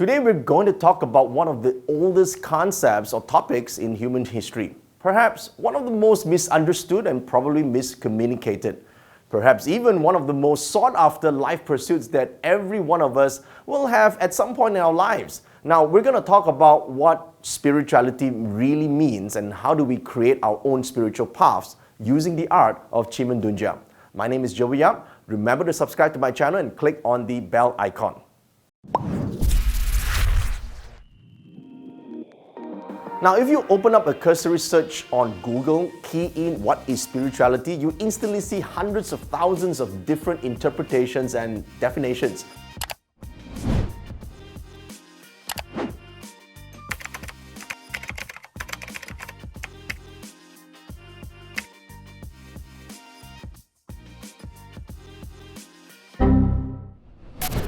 Today we're going to talk about one of the oldest concepts or topics in human history. Perhaps one of the most misunderstood and probably miscommunicated. Perhaps even one of the most sought after life pursuits that every one of us will have at some point in our lives. Now we're going to talk about what spirituality really means and how do we create our own spiritual paths using the art of QiMen. My name is Joey Yap. Remember to subscribe to my channel and click on the bell icon. Now, if you open up a cursory search on Google, key in what is spirituality, you instantly see hundreds of thousands of different interpretations and definitions.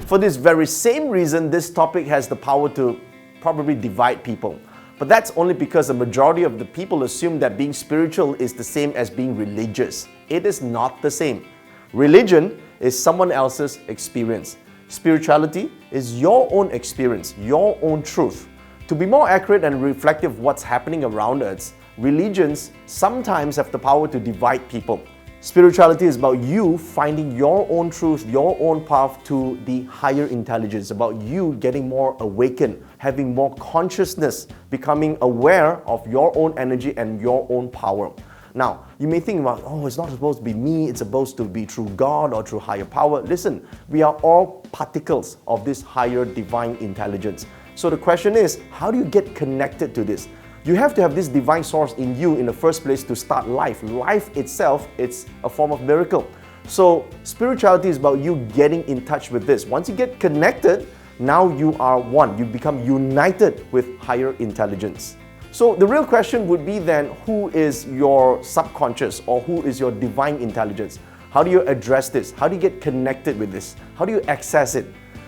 For this very same reason, this topic has the power to probably divide people. But that's only because the majority of the people assume that being spiritual is the same as being religious. It is not the same. Religion is someone else's experience. Spirituality is your own experience, your own truth. To be more accurate and reflective of what's happening around us, religions sometimes have the power to divide people. Spirituality is about you finding your own truth, your own path to the higher intelligence, about you getting more awakened, having more consciousness, becoming aware of your own energy and your own power. Now, you may think about, oh, it's not supposed to be me, it's supposed to be through God or through higher power. Listen, we are all particles of this higher divine intelligence. So the question is, how do you get connected to this? You have to have this divine source in you in the first place to start life. Life itself, it's a form of miracle. So spirituality is about you getting in touch with this. Once you get connected, now you are one. You become united with higher intelligence. So the real question would be then, who is your subconscious or who is your divine intelligence? How do you address this? How do you get connected with this? How do you access it?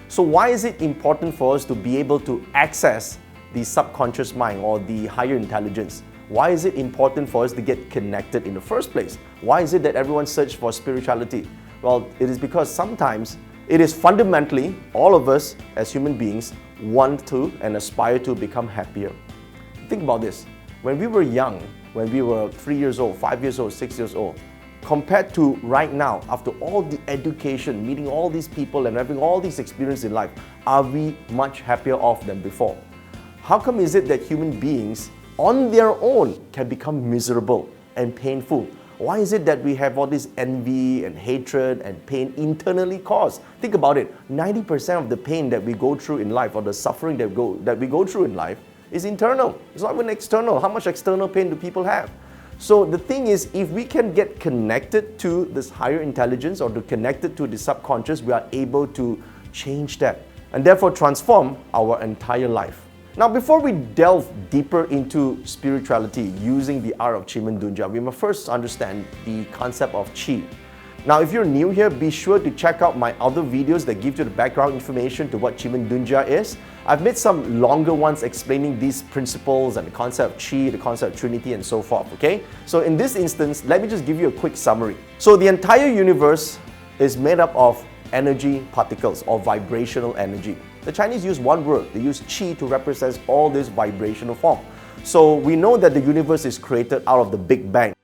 So why is it important for us to be able to access the subconscious mind or the higher intelligence? Why is it important for us to get connected in the first place? Why is it that everyone searches for spirituality? Well, it is because sometimes it is fundamentally all of us as human beings want to and aspire to become happier. Think about this. When we were young, when we were 3 years old, 5 years old, 6 years old, compared to right now, after all the education, meeting all these people and having all these experiences in life, are we much happier off than before? How come is it that human beings on their own can become miserable and painful? Why is it that we have all this envy and hatred and pain internally caused? Think about it. 90% of the pain that we go through in life or the suffering that we go through in life is internal. It's not even external. How much external pain do people have? So the thing is, if we can get connected to this higher intelligence or to connected to the subconscious, we are able to change that and therefore transform our entire life. Now, before we delve deeper into spirituality using the art of QiMen, we must first understand the concept of Qi. Now, if you're new here, be sure to check out my other videos that give you the background information to what QiMen is. I've made some longer ones explaining these principles and the concept of Qi, the concept of Trinity, and so forth, okay? So in this instance, let me just give you a quick summary. So the entire universe is made up of energy particles or vibrational energy. The Chinese use one word. They use Qi to represent all this vibrational form. So we know that the universe is created out of the Big Bang.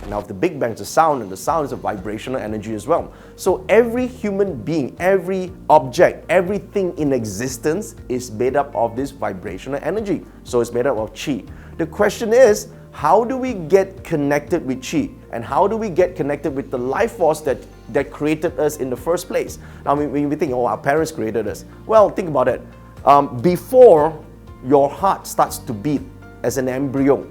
Now, if the Big Bang is a sound, and the sound is a vibrational energy as well. So every human being, every object, everything in existence is made up of this vibrational energy. So it's made up of Qi. The question is, how do we get connected with Qi? And how do we get connected with the life force that created us in the first place? Now, when we think, oh, our parents created us. Well, think about it. Before your heart starts to beat as an embryo,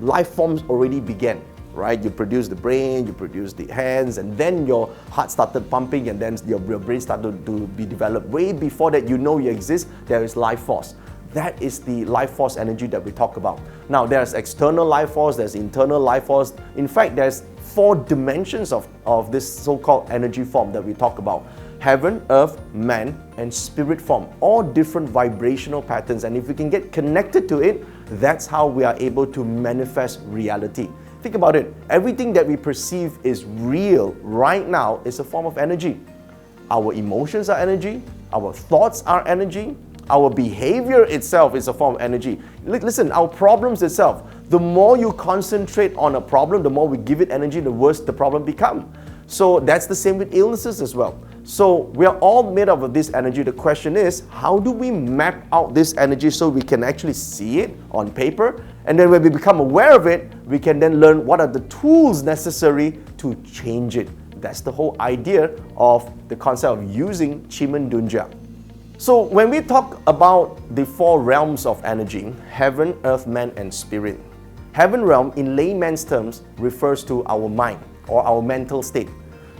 life forms already began, right? You produce the brain, you produce the hands, and then your heart started pumping, and then your brain started to be developed. Way before that, you know you exist, there is life force. That is the life force energy that we talk about. Now, there's external life force, there's internal life force. In fact, there's 4 dimensions of this so-called energy form that we talk about. Heaven, earth, man, and spirit form. All different vibrational patterns. And if we can get connected to it, that's how we are able to manifest reality. Think about it. Everything that we perceive is real right now is a form of energy. Our emotions are energy. our thoughts are energy, our behavior itself is a form of energy. Listen, our problems itself, the more you concentrate on a problem, the more we give it energy, the worse the problem becomes. So that's the same with illnesses as well. So we are all made up of this energy. The question is, how do we map out this energy so we can actually see it on paper? And then when we become aware of it, we can then learn what are the tools necessary to change it. That's the whole idea of the concept of using QiMen Dunjia. So when we talk about the four realms of energy, heaven, earth, man, and spirit, heaven realm in layman's terms refers to our mind or our mental state.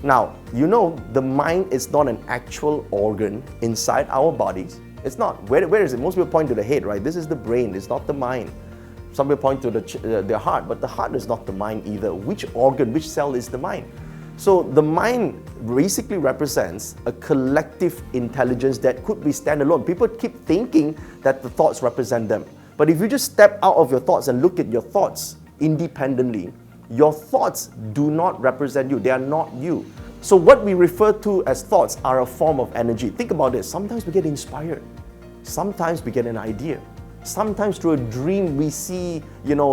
Now, you know, the mind is not an actual organ inside our bodies. It's not. Where is it? Most people point to the head, right? This is the brain, it's not the mind. Some people point to the heart, but the heart is not the mind either. Which organ, which cell is the mind? So the mind basically represents a collective intelligence that could be standalone. People keep thinking that the thoughts represent them. But if you just step out of your thoughts and look at your thoughts independently, your thoughts do not represent you. They are not you. So what we refer to as thoughts are a form of energy. Think about this. Sometimes we get inspired. Sometimes we get an idea. Sometimes through a dream we see,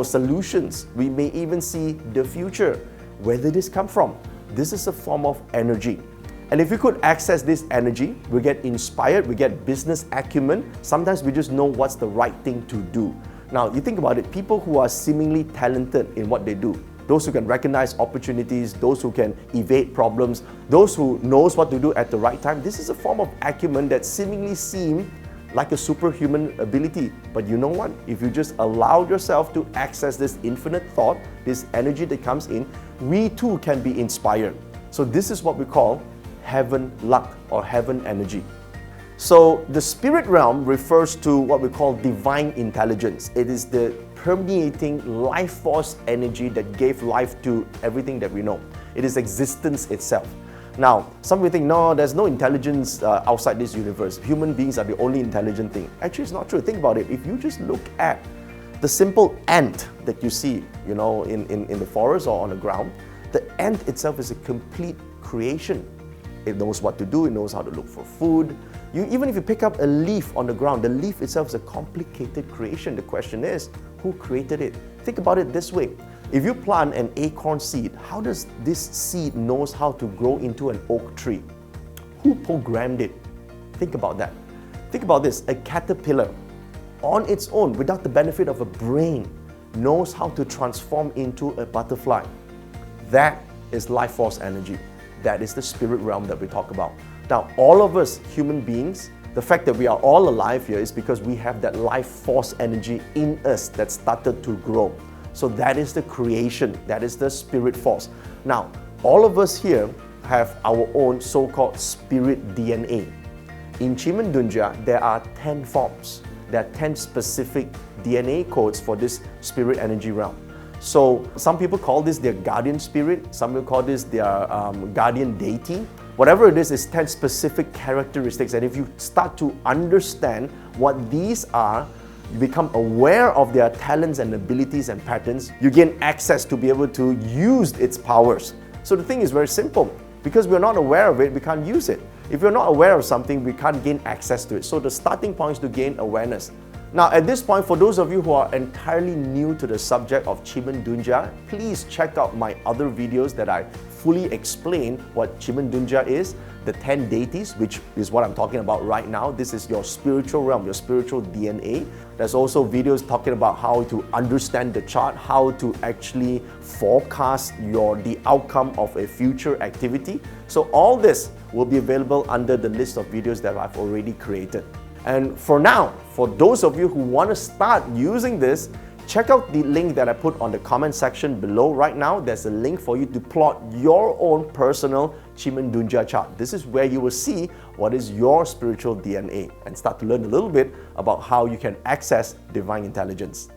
solutions. We may even see the future. Where did this come from? This is a form of energy. And if we could access this energy, we get inspired, we get business acumen. Sometimes we just know what's the right thing to do. Now, you think about it, people who are seemingly talented in what they do, those who can recognize opportunities, those who can evade problems, those who knows what to do at the right time, this is a form of acumen that seemingly seems like a superhuman ability. But you know what? If you just allow yourself to access this infinite thought, this energy that comes in, we too can be inspired. So this is what we call heaven luck or heaven energy. So the spirit realm refers to what we call divine intelligence. It is the permeating life force energy that gave life to everything that we know. It is existence itself. Now, some people think, no, there's no intelligence outside this universe. Human beings are the only intelligent thing. Actually, it's not true. Think about it. If you just look at the simple ant that you see, in the forest or on the ground, the ant itself is a complete creation. It knows what to do. It knows how to look for food. Even if you pick up a leaf on the ground, the leaf itself is a complicated creation. The question is, who created it? Think about it this way. If you plant an acorn seed, how does this seed knows how to grow into an oak tree? Who programmed it? Think about that. Think about this. A caterpillar, on its own, without the benefit of a brain, knows how to transform into a butterfly. That is life force energy. That is the spirit realm that we talk about. Now, all of us human beings, the fact that we are all alive here is because we have that life force energy in us that started to grow. So that is the creation, that is the spirit force. Now, all of us here have our own so-called spirit DNA. In QiMen Dunjia, there are 10 forms. There are 10 specific DNA codes for this spirit energy realm. So some people call this their guardian spirit, some will call this their guardian deity. Whatever it is 10 specific characteristics. And if you start to understand what these are, you become aware of their talents and abilities and patterns, you gain access to be able to use its powers. So the thing is very simple. Because we're not aware of it, we can't use it. If we're not aware of something, we can't gain access to it. So the starting point is to gain awareness. Now, at this point, for those of you who are entirely new to the subject of QiMen Dunjia, please check out my other videos that I fully explain what QiMen Dunjia is, the 10 deities, which is what I'm talking about right now. This is your spiritual realm, your spiritual DNA. There's also videos talking about how to understand the chart, how to actually forecast the outcome of a future activity. So all this will be available under the list of videos that I've already created. And for now, for those of you who want to start using this, check out the link that I put on the comment section below right now. There's a link for you to plot your own personal QiMen Dunjia chart. This is where you will see what is your spiritual DNA and start to learn a little bit about how you can access divine intelligence.